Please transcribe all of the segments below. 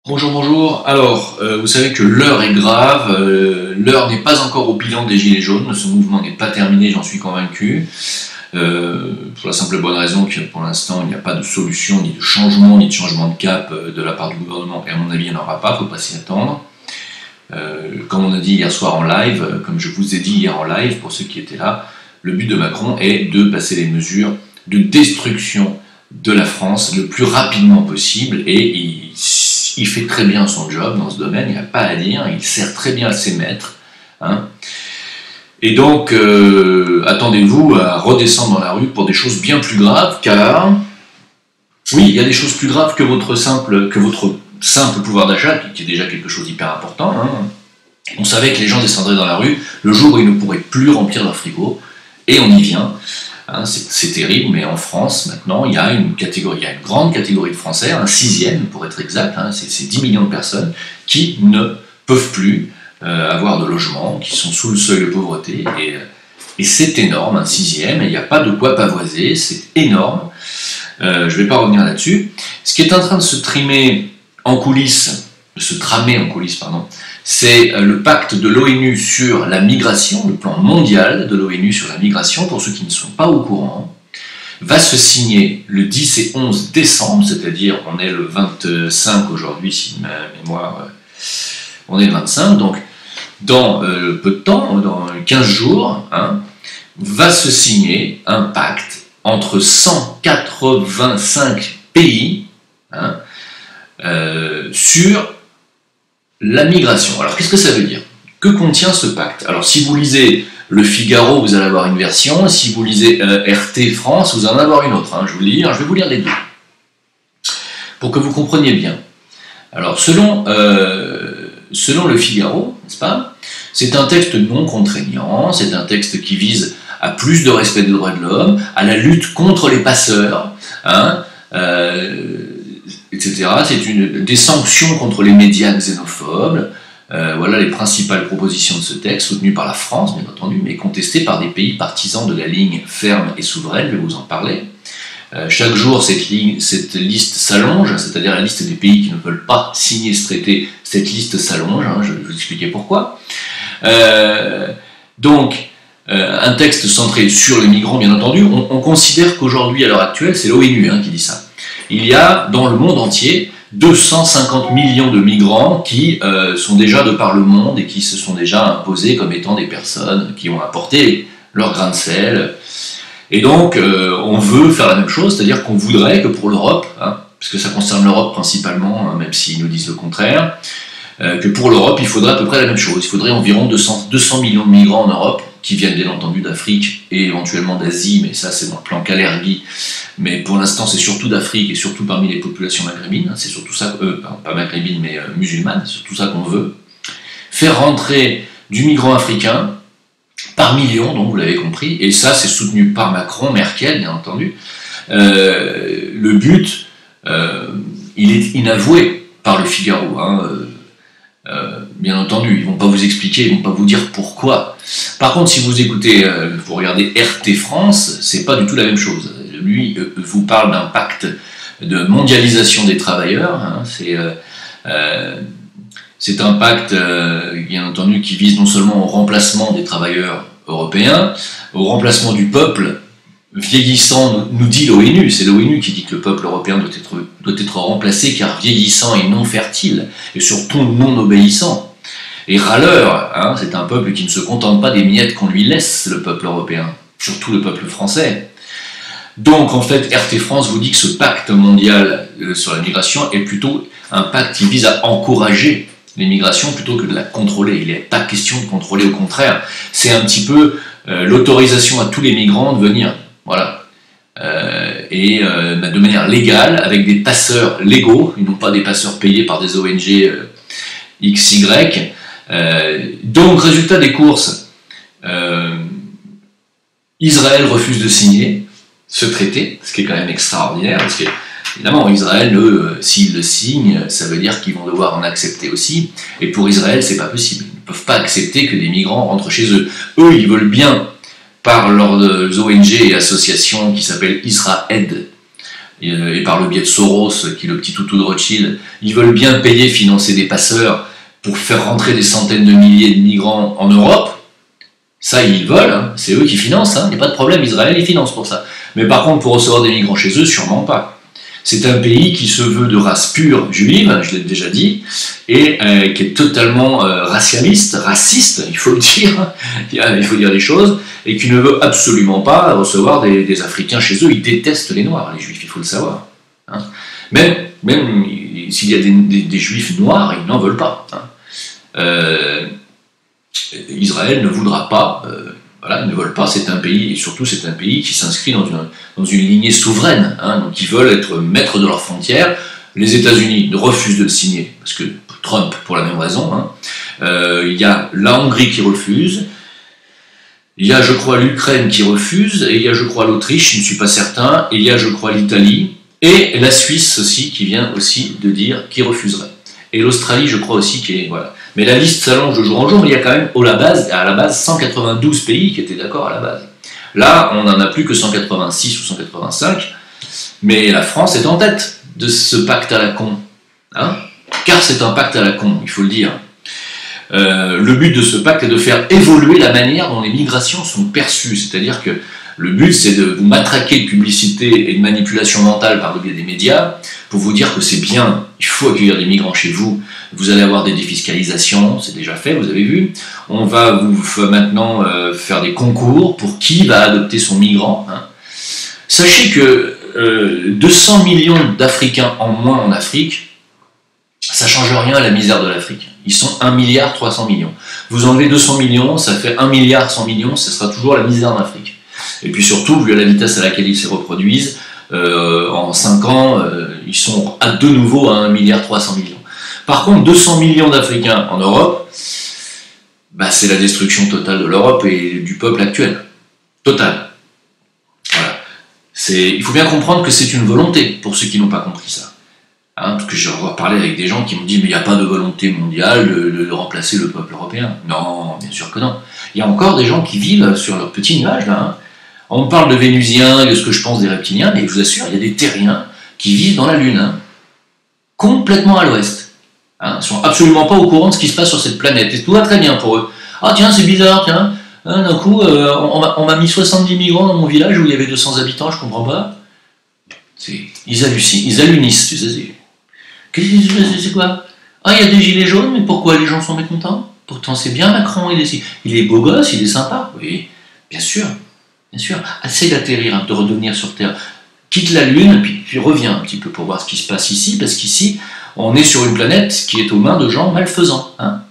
Bonjour, bonjour. Alors, vous savez que l'heure est grave, l'heure n'est pas encore au bilan des Gilets jaunes, ce mouvement n'est pas terminé, j'en suis convaincu, pour la simple et bonne raison que pour l'instant il n'y a pas de solution, ni de changement, ni de changement de cap de la part du gouvernement, et à mon avis il n'y en aura pas, il ne faut pas s'y attendre. Comme on a dit hier soir en live, comme je vous ai dit hier en live, pour ceux qui étaient là, le but de Macron est de passer les mesures de destruction de la France le plus rapidement possible, et il fait très bien son job dans ce domaine, il n'y a pas à dire, il sert très bien à ses maîtres. Hein. Et donc, attendez-vous à redescendre dans la rue pour des choses bien plus graves, car, oui, il y a des choses plus graves que votre simple pouvoir d'achat, qui est déjà quelque chose d'hyper important. Hein. On savait que les gens descendraient dans la rue le jour où ils ne pourraient plus remplir leur frigo, et on y vient. Hein, c'est terrible, mais en France, maintenant, il y a une grande catégorie de Français, un sixième pour être exact, hein, c'est 10 millions de personnes qui ne peuvent plus avoir de logement, qui sont sous le seuil de pauvreté, et c'est énorme, un sixième, et il n'y a pas de quoi pavoiser, c'est énorme. Je ne vais pas revenir là-dessus. Ce qui est en train de se tramer en coulisses, c'est le pacte de l'ONU sur la migration, le plan mondial de l'ONU sur la migration, pour ceux qui ne sont pas au courant, va se signer le 10 et 11 décembre, c'est-à-dire on est le 25 aujourd'hui, si ma mémoire... on est le 25, donc dans peu de temps, dans 15 jours, hein, va se signer un pacte entre 185 pays, hein, sur la migration. Alors qu'est-ce que ça veut dire? Que contient ce pacte? Alors si vous lisez Le Figaro, vous allez avoir une version, si vous lisez RT France, vous allez en avoir une autre. Hein. Je vais vous lire les deux, pour que vous compreniez bien. Alors selon Le Figaro, n'est-ce pas, c'est un texte non contraignant, c'est un texte qui vise à plus de respect des droits de l'homme, à la lutte contre les passeurs, hein, etc. C'est des sanctions contre les médias xénophobes. Voilà les principales propositions de ce texte, soutenues par la France, bien entendu, mais contestées par des pays partisans de la ligne ferme et souveraine, je vais vous en parler. Chaque jour, cette liste s'allonge, c'est-à-dire la liste des pays qui ne veulent pas signer ce traité, cette liste s'allonge, hein, je vais vous expliquer pourquoi. Donc, un texte centré sur les migrants, bien entendu, on considère qu'aujourd'hui, à l'heure actuelle, c'est l'ONU qui dit ça. Il y a dans le monde entier 250 millions de migrants qui sont déjà de par le monde et qui se sont déjà imposés comme étant des personnes qui ont apporté leur grain de sel. Et donc, on veut faire la même chose, c'est-à-dire qu'on voudrait que pour l'Europe, hein, puisque ça concerne l'Europe principalement, hein, même s'ils nous disent le contraire, que pour l'Europe, il faudrait à peu près la même chose. Il faudrait environ 200 millions de migrants en Europe, qui viennent bien entendu d'Afrique et éventuellement d'Asie, mais ça c'est dans le plan Kalergi. Mais pour l'instant c'est surtout d'Afrique et surtout parmi les populations maghrébines, c'est surtout ça, pas maghrébines mais musulmanes, c'est surtout ça qu'on veut. Faire rentrer du migrant africain par millions, donc vous l'avez compris, et ça c'est soutenu par Macron, Merkel bien entendu. Le but, il est inavoué par Le Figaro, hein, bien entendu, ils ne vont pas vous expliquer, ils ne vont pas vous dire pourquoi. Par contre, si vous écoutez, vous regardez RT France, c'est pas du tout la même chose. Lui vous parle d'un pacte de mondialisation des travailleurs. Hein, c'est un pacte, bien entendu, qui vise non seulement au remplacement des travailleurs européens, au remplacement du peuple vieillissant, nous dit l'ONU, c'est l'ONU qui dit que le peuple européen doit être remplacé car vieillissant et non fertile, et surtout non obéissant. Et râleur, hein, c'est un peuple qui ne se contente pas des miettes qu'on lui laisse, le peuple européen, surtout le peuple français. Donc en fait, RT France vous dit que ce pacte mondial sur la migration est plutôt un pacte qui vise à encourager l'immigration plutôt que de la contrôler. Il n'est pas question de contrôler, au contraire. C'est un petit peu l'autorisation à tous les migrants de venir. Voilà. De manière légale, avec des passeurs légaux, et non pas des passeurs payés par des ONG XY. Donc, résultat des courses, Israël refuse de signer ce traité, ce qui est quand même extraordinaire, parce que, évidemment, Israël, eux, s'ils le signent, ça veut dire qu'ils vont devoir en accepter aussi, et pour Israël, c'est pas possible. Ils ne peuvent pas accepter que des migrants rentrent chez eux. Eux, ils veulent bien, par leurs ONG et associations qui s'appellent Israël, et par le biais de Soros, qui est le petit toutou de Rothschild, ils veulent bien payer, financer des passeurs pour faire rentrer des centaines de milliers de migrants en Europe. Ça, ils veulent, hein. C'est eux qui financent, hein. Il n'y a pas de problème, Israël, ils financent pour ça. Mais par contre, pour recevoir des migrants chez eux, sûrement pas. C'est un pays qui se veut de race pure juive, je l'ai déjà dit, et qui est totalement racialiste, raciste, il faut le dire, il faut dire les choses, et qui ne veut absolument pas recevoir des Africains chez eux. Ils détestent les Noirs, les Juifs, il faut le savoir. Hein. Même s'il y a des Juifs noirs, ils n'en veulent pas. Hein. Israël ne voudra pas, voilà, ils ne veulent pas, c'est un pays, et surtout c'est un pays qui s'inscrit dans une lignée souveraine, hein, donc ils veulent être maîtres de leurs frontières. Les États-Unis refusent de le signer, parce que Trump, pour la même raison, hein. Il y a la Hongrie qui refuse, il y a, je crois, l'Ukraine qui refuse, et il y a, je crois, l'Autriche, je ne suis pas certain, et il y a, je crois, l'Italie, et la Suisse aussi, qui vient aussi de dire qu'il refuserait. Et l'Australie, je crois aussi, qui est... Voilà. Mais la liste s'allonge de jour en jour, mais il y a quand même à la base 192 pays qui étaient d'accord à la base. Là, on n'en a plus que 186 ou 185, mais la France est en tête de ce pacte à la con. Hein, car c'est un pacte à la con, il faut le dire. Le but de ce pacte est de faire évoluer la manière dont les migrations sont perçues, c'est-à-dire que le but, c'est de vous matraquer de publicité et de manipulation mentale par le biais des médias pour vous dire que c'est bien, il faut accueillir des migrants chez vous, vous allez avoir des défiscalisations, c'est déjà fait, vous avez vu. On va vous maintenant faire des concours pour qui va adopter son migrant. Hein. Sachez que 200 millions d'Africains en moins en Afrique, ça ne change rien à la misère de l'Afrique. Ils sont 1,3 milliard. Vous enlevez 200 millions, ça fait 1,1 milliard, ça sera toujours la misère d'Afrique. Et puis surtout, vu la vitesse à laquelle ils se reproduisent, en 5 ans, ils sont de nouveau à 1,3 milliard. Par contre, 200 millions d'Africains en Europe, bah, c'est la destruction totale de l'Europe et du peuple actuel. Totale. Voilà. Il faut bien comprendre que c'est une volonté, pour ceux qui n'ont pas compris ça. Hein, parce que j'ai encore parlé avec des gens qui m'ont dit mais il n'y a pas de volonté mondiale de remplacer le peuple européen. Non, bien sûr que non. Il y a encore des gens qui vivent sur leur petit nuage là. Hein. On parle de Vénusiens et de ce que je pense des reptiliens, mais je vous assure, il y a des terriens qui vivent dans la Lune, hein, complètement à l'ouest. Hein, ils ne sont absolument pas au courant de ce qui se passe sur cette planète. Et tout va très bien pour eux. Ah tiens, c'est bizarre, tiens. Hein, d'un coup, on m'a mis 70 migrants dans mon village où il y avait 200 habitants, je comprends pas. Ils hallucinent, ils hallucinent, tu sais. C'est quoi? Ah, il y a des gilets jaunes, mais pourquoi les gens sont mécontents? Pourtant, c'est bien Macron, il est beau gosse, il est sympa. Oui, bien sûr. Bien sûr. Essaye d'atterrir, hein, de redevenir sur Terre. Quitte la Lune, puis reviens un petit peu pour voir ce qui se passe ici, parce qu'ici, on est sur une planète qui est aux mains de gens malfaisants. Hein.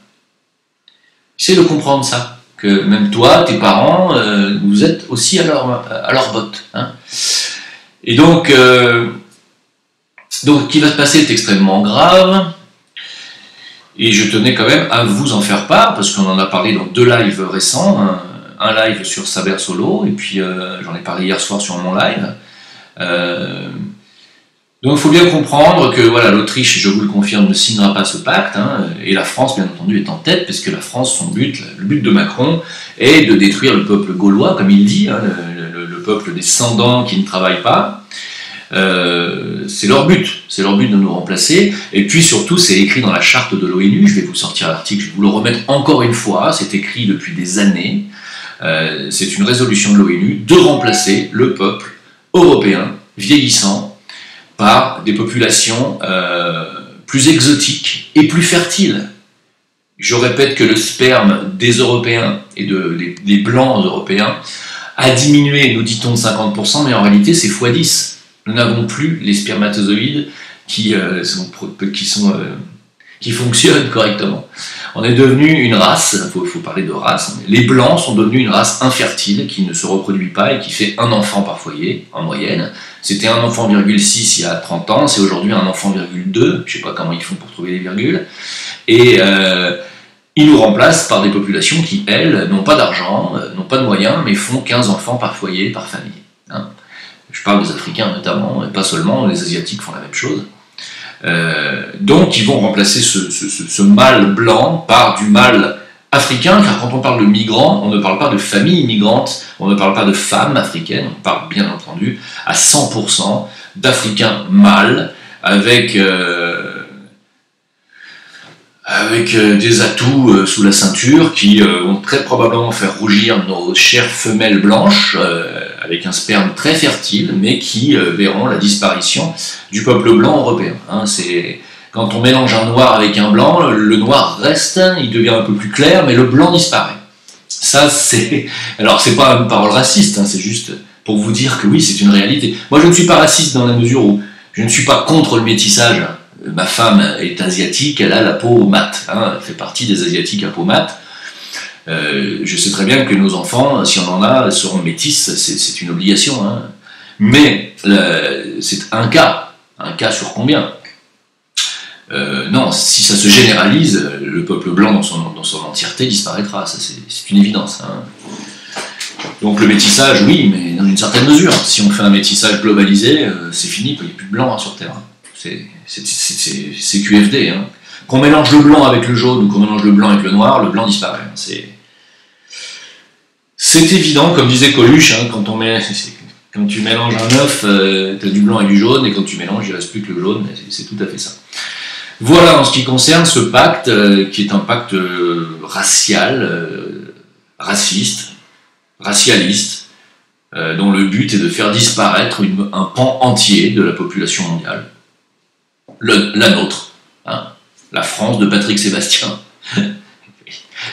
Essaye de comprendre ça. Que même toi, tes parents, vous êtes aussi à leur botte. Hein. Et donc, ce qui va se passer est extrêmement grave. Et je tenais quand même à vous en faire part, parce qu'on en a parlé dans 2 lives récents. Hein. Un live sur Saber Solo, et puis j'en ai parlé hier soir sur mon live. Donc il faut bien comprendre que voilà, l'Autriche, je vous le confirme, ne signera pas ce pacte, hein, et la France, bien entendu, est en tête, parce que la France, le but de Macron, est de détruire le peuple gaulois, comme il dit, hein, le peuple des sans-dents qui ne travaillent pas. C'est leur but de nous remplacer, et puis surtout c'est écrit dans la charte de l'ONU, je vais vous sortir l'article, je vais vous le remettre encore une fois, c'est écrit depuis des années, c'est une résolution de l'ONU de remplacer le peuple européen vieillissant par des populations plus exotiques et plus fertiles. Je répète que le sperme des Européens et des Blancs européens a diminué, nous dit-on, de 50%, mais en réalité c'est x10. Nous n'avons plus les spermatozoïdes qui fonctionnent correctement. On est devenu une race, il faut parler de race, les Blancs sont devenus une race infertile qui ne se reproduit pas et qui fait un enfant par foyer, en moyenne. C'était 1,6 enfant il y a 30 ans, c'est aujourd'hui 1,2 enfant, je ne sais pas comment ils font pour trouver les virgules, et ils nous remplacent par des populations qui, elles, n'ont pas d'argent, n'ont pas de moyens, mais font 15 enfants par foyer, par famille. Hein. Je parle des Africains notamment, et pas seulement, les Asiatiques font la même chose. Donc ils vont remplacer ce mâle blanc par du mâle africain, car quand on parle de migrants, on ne parle pas de familles migrantes, on ne parle pas de femmes africaines, on parle bien entendu à 100% d'Africains mâles, avec des atouts sous la ceinture qui vont très probablement faire rougir nos chères femelles blanches, avec un sperme très fertile, mais qui verront la disparition du peuple blanc européen. Hein, quand on mélange un noir avec un blanc, le noir reste, il devient un peu plus clair, mais le blanc disparaît. Ça, c'est... Alors, c'est pas une parole raciste, hein, c'est juste pour vous dire que oui, c'est une réalité. Moi, je ne suis pas raciste dans la mesure où je ne suis pas contre le métissage. Ma femme est asiatique, elle a la peau mate, hein, elle fait partie des asiatiques à peau mate. Je sais très bien que nos enfants, si on en a, seront métisses, c'est une obligation. Hein. Mais c'est un cas sur combien? Non, si ça se généralise, le peuple blanc dans son entièreté disparaîtra, ça c'est une évidence. Hein. Donc le métissage, oui, mais dans une certaine mesure. Si on fait un métissage globalisé, c'est fini, il n'y a plus de blanc sur Terre. C'est QFD. Hein. Qu'on mélange le blanc avec le jaune ou qu'on mélange le blanc avec le noir, le blanc disparaît. C'est évident, comme disait Coluche, hein, quand tu mélanges un œuf, tu as du blanc et du jaune, et quand tu mélanges, il ne reste plus que le jaune, c'est tout à fait ça. Voilà en ce qui concerne ce pacte, qui est un pacte racial, raciste, racialiste, dont le but est de faire disparaître un pan entier de la population mondiale. La nôtre, hein, la France de Patrick Sébastien,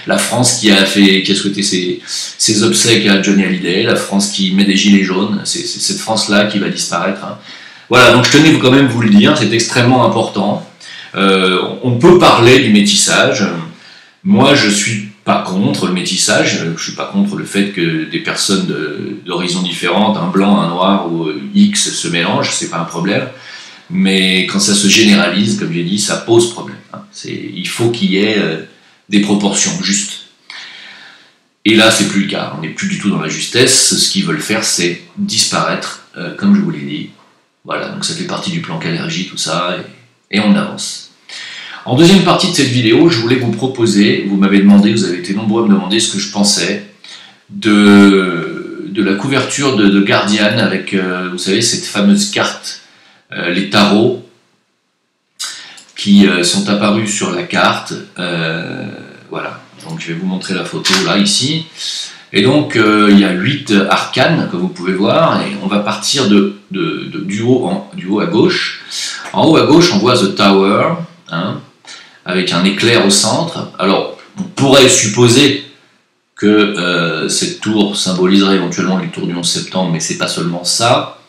la France qui a souhaité ses obsèques à Johnny Hallyday, la France qui met des gilets jaunes, c'est cette France-là qui va disparaître. Hein. Voilà, donc je tenais quand même vous le dire, c'est extrêmement important. On peut parler du métissage. Moi, je suis pas contre le métissage, je suis pas contre le fait que des personnes d'horizons différentes, un blanc, un noir ou X se mélangent, c'est pas un problème. Mais quand ça se généralise, comme j'ai dit, ça pose problème. Hein. Il faut qu'il y ait des proportions justes. Et là, c'est plus le cas. On n'est plus du tout dans la justesse. Ce qu'ils veulent faire, c'est disparaître, comme je vous l'ai dit. Voilà, donc ça fait partie du plan Kalergi, tout ça, et on avance. En deuxième partie de cette vidéo, je voulais vous proposer, vous m'avez demandé, vous avez été nombreux à me demander ce que je pensais de la couverture de Guardian avec, vous savez, cette fameuse carte, les tarots qui sont apparus sur la carte. Voilà, donc je vais vous montrer la photo là, ici. Et donc il y a 8 arcanes, comme vous pouvez voir, et on va partir du haut à gauche. En haut à gauche, on voit The Tower, hein, avec un éclair au centre. Alors, on pourrait supposer que cette tour symboliserait éventuellement les tours du 11 septembre, mais c'est pas seulement ça.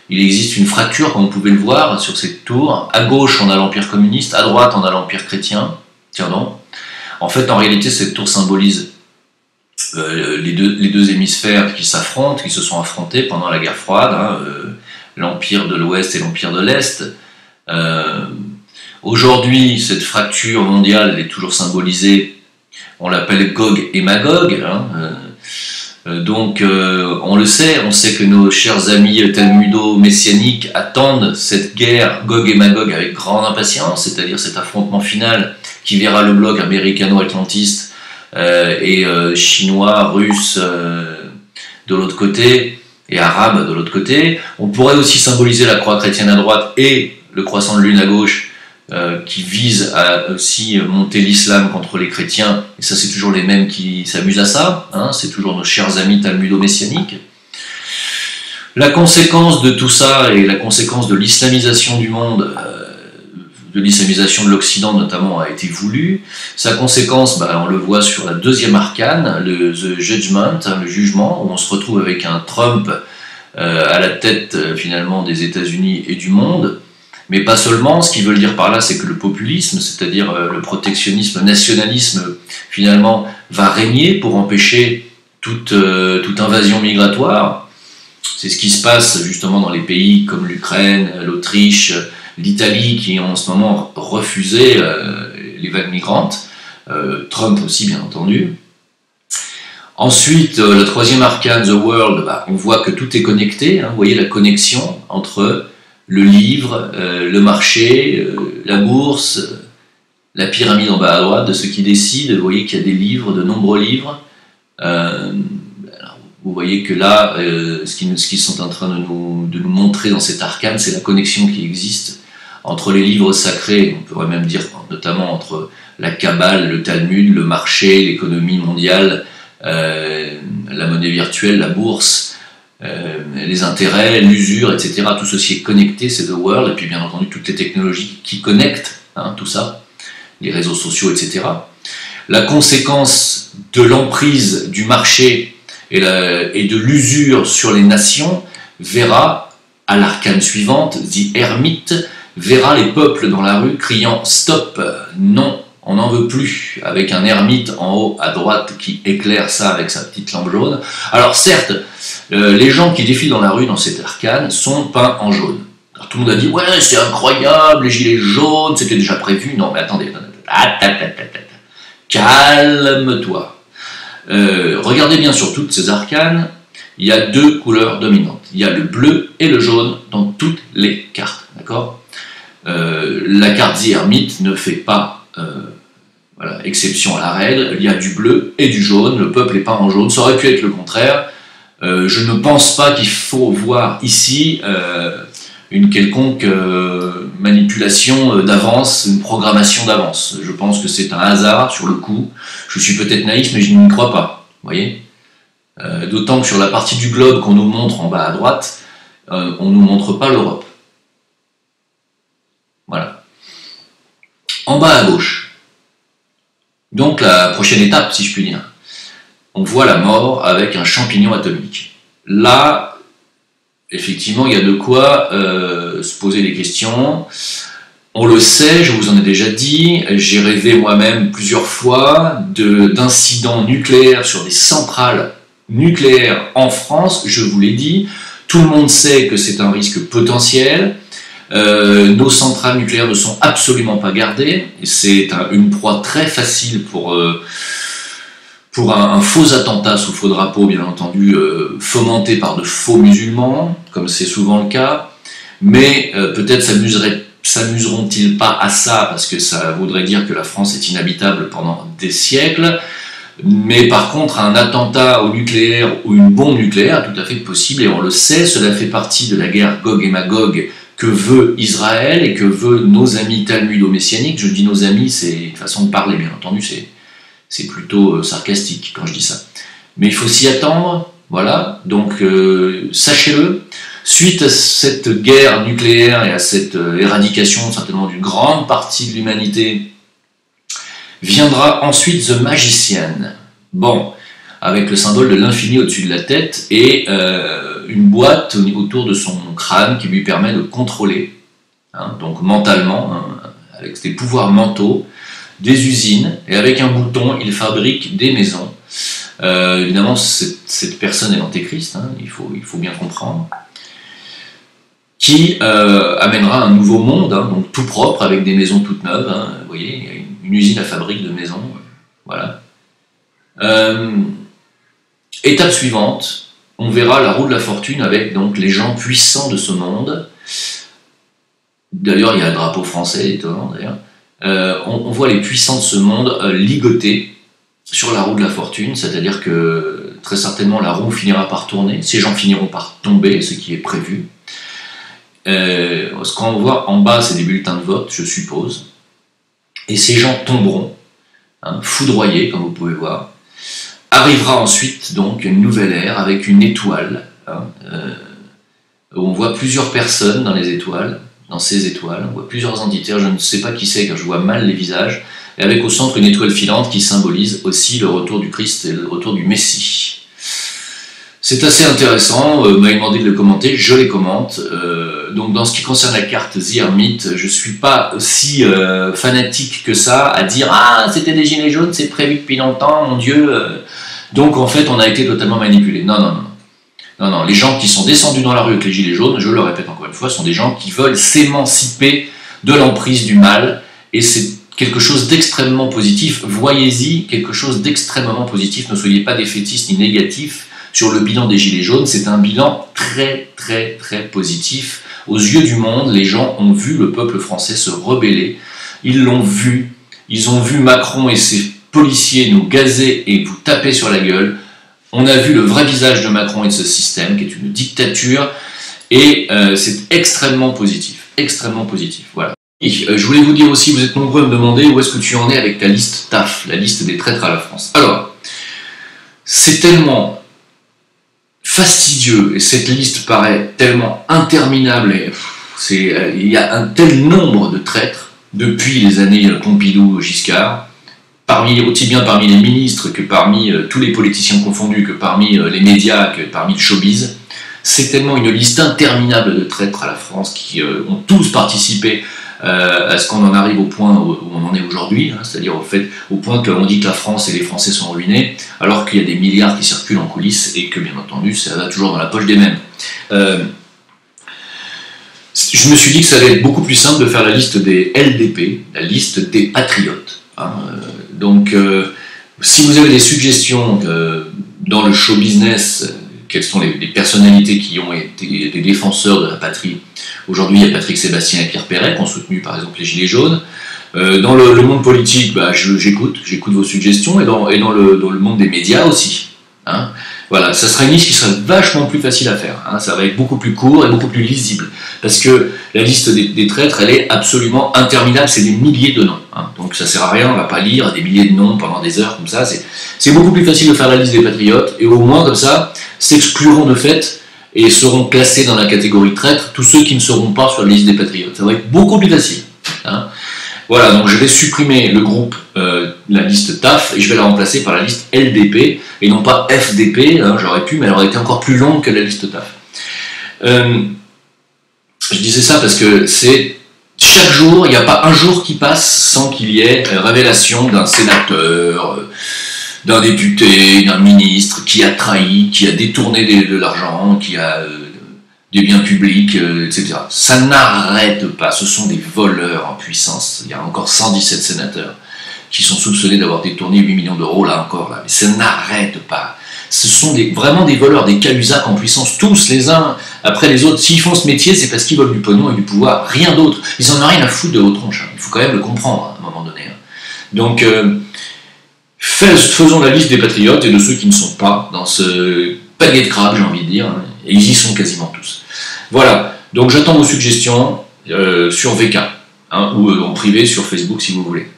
Il existe une fracture, comme vous pouvez le voir, sur cette tour. À gauche, on a l'Empire communiste, à droite, on a l'Empire chrétien. Tiens donc. En fait, en réalité, cette tour symbolise les deux hémisphères qui s'affrontent, qui se sont affrontés pendant la guerre froide, hein, l'Empire de l'Ouest et l'Empire de l'Est. Aujourd'hui, cette fracture mondiale, elle est toujours symbolisée, on l'appelle Gog et Magog, hein, donc on le sait, on sait que nos chers amis talmudo-messianiques attendent cette guerre Gog et Magog avec grande impatience, c'est-à-dire cet affrontement final qui verra le bloc américano-atlantiste et chinois, russe de l'autre côté et arabe de l'autre côté. On pourrait aussi symboliser la croix chrétienne à droite et le croissant de lune à gauche qui vise à aussi monter l'islam contre les chrétiens, et ça c'est toujours les mêmes qui s'amusent à ça, hein, c'est toujours nos chers amis talmudo-messianiques. La conséquence de tout ça, et la conséquence de l'islamisation du monde, de l'islamisation de l'Occident notamment, a été voulue. Sa conséquence, on le voit sur la deuxième arcane, The Judgment, hein, le jugement, où on se retrouve avec un Trump à la tête finalement des États-Unis et du monde. Mais pas seulement, ce qu'ils veulent dire par là, c'est que le populisme, c'est-à-dire le protectionnisme, le nationalisme, finalement, va régner pour empêcher toute invasion migratoire. C'est ce qui se passe justement dans les pays comme l'Ukraine, l'Autriche, l'Italie, qui ont en ce moment refusé les vagues migrantes, Trump aussi bien entendu. Ensuite, le troisième arcane, The World, on voit que tout est connecté, hein, vous voyez la connexion entre le livre, le marché, la bourse, la pyramide en bas à droite de ceux qui décident. Vous voyez qu'il y a des livres, de nombreux livres. Alors, Vous voyez que là, ce qu'ils sont en train de nous montrer dans cet arcane, c'est la connexion qui existe entre les livres sacrés, on pourrait même dire notamment entre la Kabbale, le Talmud, le marché, l'économie mondiale, la monnaie virtuelle, la bourse, les intérêts, l'usure, etc. Tout ceci est connecté, c'est The World, et puis bien entendu toutes les technologies qui connectent tout ça, les réseaux sociaux, etc. La conséquence de l'emprise du marché et de l'usure sur les nations verra, à l'arcane suivante, The Hermit, verra les peuples dans la rue criant « Stop, non, on n'en veut plus », avec un ermite en haut à droite qui éclaire ça avec sa petite lampe jaune. Alors certes, les gens qui défilent dans la rue dans cet arcane sont peints en jaune. Alors, tout le monde a dit « Ouais, c'est incroyable, les gilets jaunes, c'était déjà prévu ». Non, mais attendez, calme-toi. Regardez bien sur toutes ces arcanes, il y a deux couleurs dominantes. Il y a le bleu et le jaune dans toutes les cartes, d'accord ? La carte The Hermit ne fait pas exception à la règle. Il y a du bleu et du jaune, le peuple est peint en jaune, ça aurait pu être le contraire. Je ne pense pas qu'il faut voir ici une quelconque manipulation d'avance, une programmation d'avance. Je pense que c'est un hasard sur le coup. Je suis peut-être naïf, mais je n'y crois pas. Vous voyez ? D'autant que sur la partie du globe qu'on nous montre en bas à droite, on ne nous montre pas l'Europe. Voilà. En bas à gauche, donc la prochaine étape, si je puis dire, on voit la mort avec un champignon atomique. Là, effectivement, il y a de quoi se poser des questions. On le sait, je vous en ai déjà dit, j'ai rêvé moi-même plusieurs fois d'incidents nucléaires sur des centrales nucléaires en France, je vous l'ai dit. Tout le monde sait que c'est un risque potentiel. Nos centrales nucléaires ne sont absolument pas gardées. C'est une proie très facile pour un faux attentat sous faux drapeau, bien entendu, fomenté par de faux musulmans, comme c'est souvent le cas. Mais peut-être s'amuseront-ils pas à ça, parce que ça voudrait dire que la France est inhabitable pendant des siècles. Mais par contre, un attentat au nucléaire ou une bombe nucléaire est tout à fait possible, et on le sait, cela fait partie de la guerre Gog et Magog que veut Israël et que veut nos amis talmudo-messianiques. Je dis nos amis, c'est une façon de parler, bien entendu, c'est plutôt sarcastique quand je dis ça. Mais il faut s'y attendre, voilà, donc sachez-le, suite à cette guerre nucléaire et à cette éradication certainement d'une grande partie de l'humanité, viendra ensuite The Magician. Bon, avec le symbole de l'infini au-dessus de la tête et une boîte autour de son crâne qui lui permet de contrôler, donc mentalement, avec des pouvoirs mentaux, des usines, et avec un bouton, il fabrique des maisons. Évidemment, cette personne est l'antéchrist, il faut bien comprendre, qui amènera un nouveau monde, donc tout propre, avec des maisons toutes neuves. Vous voyez, il y a une usine à fabrique de maisons, voilà. Étape suivante, on verra la roue de la fortune avec donc les gens puissants de ce monde. D'ailleurs, il y a le drapeau français, étonnant d'ailleurs. On voit les puissants de ce monde ligotés sur la roue de la fortune, c'est-à-dire que très certainement la roue finira par tourner, ces gens finiront par tomber, ce qui est prévu. Ce qu'on voit en bas, c'est des bulletins de vote, je suppose, et ces gens tomberont, foudroyés, comme vous pouvez voir. Arrivera ensuite donc une nouvelle ère avec une étoile, où on voit plusieurs personnes dans les étoiles, dans ces étoiles, on voit plusieurs entités, je ne sais pas qui c'est car je vois mal les visages, et avec au centre une étoile filante qui symbolise aussi le retour du Christ et le retour du Messie. C'est assez intéressant, m'avez demandé de le commenter, je les commente. Donc dans ce qui concerne la carte The Hermit, je ne suis pas aussi fanatique que ça à dire « Ah, c'était des gilets jaunes, c'est prévu depuis longtemps, mon Dieu !» Donc en fait, on a été totalement manipulé. Non, les gens qui sont descendus dans la rue avec les gilets jaunes, je le répète encore une fois, sont des gens qui veulent s'émanciper de l'emprise du mal, et c'est quelque chose d'extrêmement positif. Voyez-y quelque chose d'extrêmement positif, ne soyez pas défaitistes ni négatifs sur le bilan des gilets jaunes, c'est un bilan très très très positif. Aux yeux du monde, les gens ont vu le peuple français se rebeller, ils l'ont vu, ils ont vu Macron et ses policiers nous gazer et vous taper sur la gueule. On a vu le vrai visage de Macron et de ce système, qui est une dictature, et c'est extrêmement positif, voilà. Et, je voulais vous dire aussi, vous êtes nombreux à me demander où est-ce que tu en es avec ta liste TAF, la liste des traîtres à la France. Alors, c'est tellement fastidieux, et cette liste paraît tellement interminable, et il y a un tel nombre de traîtres depuis les années Pompidou-Giscard, aussi bien parmi les ministres que parmi tous les politiciens confondus, que parmi les médias, que parmi le showbiz. C'est tellement une liste interminable de traîtres à la France qui ont tous participé à ce qu'on en arrive au point où on en est aujourd'hui, hein, c'est-à-dire au point qu'on dit que la France et les Français sont ruinés, alors qu'il y a des milliards qui circulent en coulisses et que bien entendu ça va toujours dans la poche des mêmes. Je me suis dit que ça allait être beaucoup plus simple de faire la liste des LDP, la liste des patriotes. Hein, donc, si vous avez des suggestions dans le show business, quelles sont les personnalités qui ont été des défenseurs de la patrie. Aujourd'hui, il y a Patrick Sébastien et Pierre Perret qui ont soutenu par exemple les Gilets jaunes. Dans le monde politique, j'écoute vos suggestions, et dans le monde des médias aussi. Hein. Voilà, ça sera une liste qui sera vachement plus facile à faire. Hein. Ça va être beaucoup plus court et beaucoup plus lisible. Parce que la liste des traîtres, elle est absolument interminable, c'est des milliers de noms. Hein. Donc ça sert à rien, on va pas lire des milliers de noms pendant des heures comme ça. C'est beaucoup plus facile de faire la liste des patriotes, et au moins comme ça, s'excluront de fait et seront classés dans la catégorie traître tous ceux qui ne seront pas sur la liste des patriotes. Ça va être beaucoup plus facile. Hein. Voilà, donc je vais supprimer le groupe, la liste TAF, et je vais la remplacer par la liste LDP, et non pas FDP, hein, j'aurais pu, mais elle aurait été encore plus longue que la liste TAF. Je disais ça parce que c'est chaque jour, il n'y a pas un jour qui passe sans qu'il y ait révélation d'un sénateur, d'un député, d'un ministre qui a trahi, qui a détourné de l'argent, qui a des biens publics, etc. Ça n'arrête pas, ce sont des voleurs en puissance. Il y a encore 117 sénateurs qui sont soupçonnés d'avoir détourné 8 millions d'euros, là encore, mais ça n'arrête pas. Ce sont vraiment des voleurs, des cahuzacs en puissance, tous les uns après les autres. S'ils font ce métier, c'est parce qu'ils veulent du pognon et du pouvoir, rien d'autre. Ils en ont rien à foutre de vos tronches, hein. Il faut quand même le comprendre à un moment donné. Hein. Donc, faisons la liste des patriotes et de ceux qui ne sont pas dans ce panier de crabes, j'ai envie de dire, hein, et ils y sont quasiment tous. Voilà, donc j'attends vos suggestions sur VK, hein, ou en privé sur Facebook si vous voulez.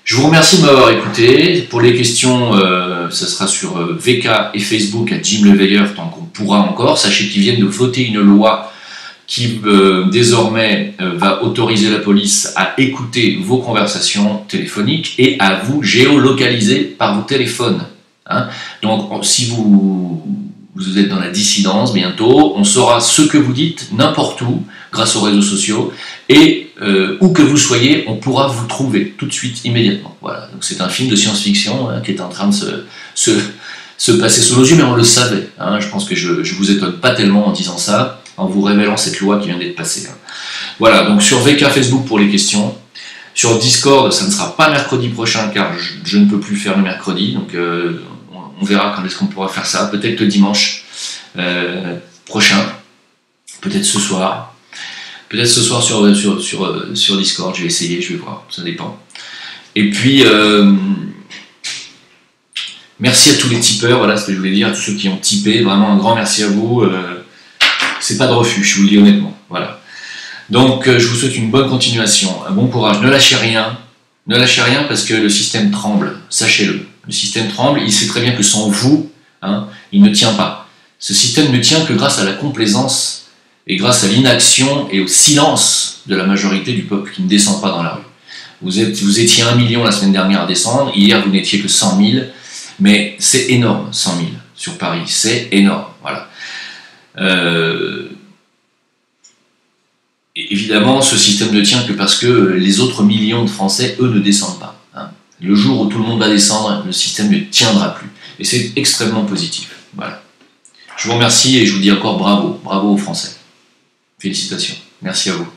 Je vous remercie de m'avoir écouté. Pour les questions, ça sera sur VK et Facebook à Jim Leveilleur tant qu'on pourra encore. Sachez qu'ils viennent de voter une loi qui désormais va autoriser la police à écouter vos conversations téléphoniques et à vous géolocaliser par vos téléphones. Hein. Donc si vous êtes dans la dissidence bientôt, on saura ce que vous dites n'importe où grâce aux réseaux sociaux, et où que vous soyez, on pourra vous trouver tout de suite, immédiatement. Voilà. Donc c'est un film de science-fiction hein, qui est en train de se passer sous nos yeux, mais on le savait. Hein. Je pense que je vous étonne pas tellement en disant ça, en vous révélant cette loi qui vient d'être passée. Hein. Voilà, donc sur VK Facebook pour les questions. Sur Discord, ça ne sera pas mercredi prochain, car je ne peux plus faire le mercredi, donc on verra quand est-ce qu'on pourra faire ça. Peut-être le dimanche prochain, peut-être ce soir. Peut-être ce soir sur Discord, je vais essayer, je vais voir, ça dépend. Et puis, merci à tous les tipeurs, voilà ce que je voulais dire, à tous ceux qui ont tipé, vraiment un grand merci à vous. C'est pas de refus, je vous le dis honnêtement. Voilà. Donc, je vous souhaite une bonne continuation, un bon courage. Ne lâchez rien parce que le système tremble, sachez-le. Le système tremble, il sait très bien que sans vous, hein, il ne tient pas. Ce système ne tient que grâce à la complaisance et grâce à l'inaction et au silence de la majorité du peuple qui ne descend pas dans la rue. Vous étiez 1 million la semaine dernière à descendre, hier vous n'étiez que 100 000, mais c'est énorme, 100 000 sur Paris, c'est énorme. Voilà. Et évidemment, ce système ne tient que parce que les autres millions de Français, eux, ne descendent pas. Hein. Le jour où tout le monde va descendre, le système ne tiendra plus. Et c'est extrêmement positif. Voilà. Je vous remercie et je vous dis encore bravo aux Français. Félicitations. Merci à vous.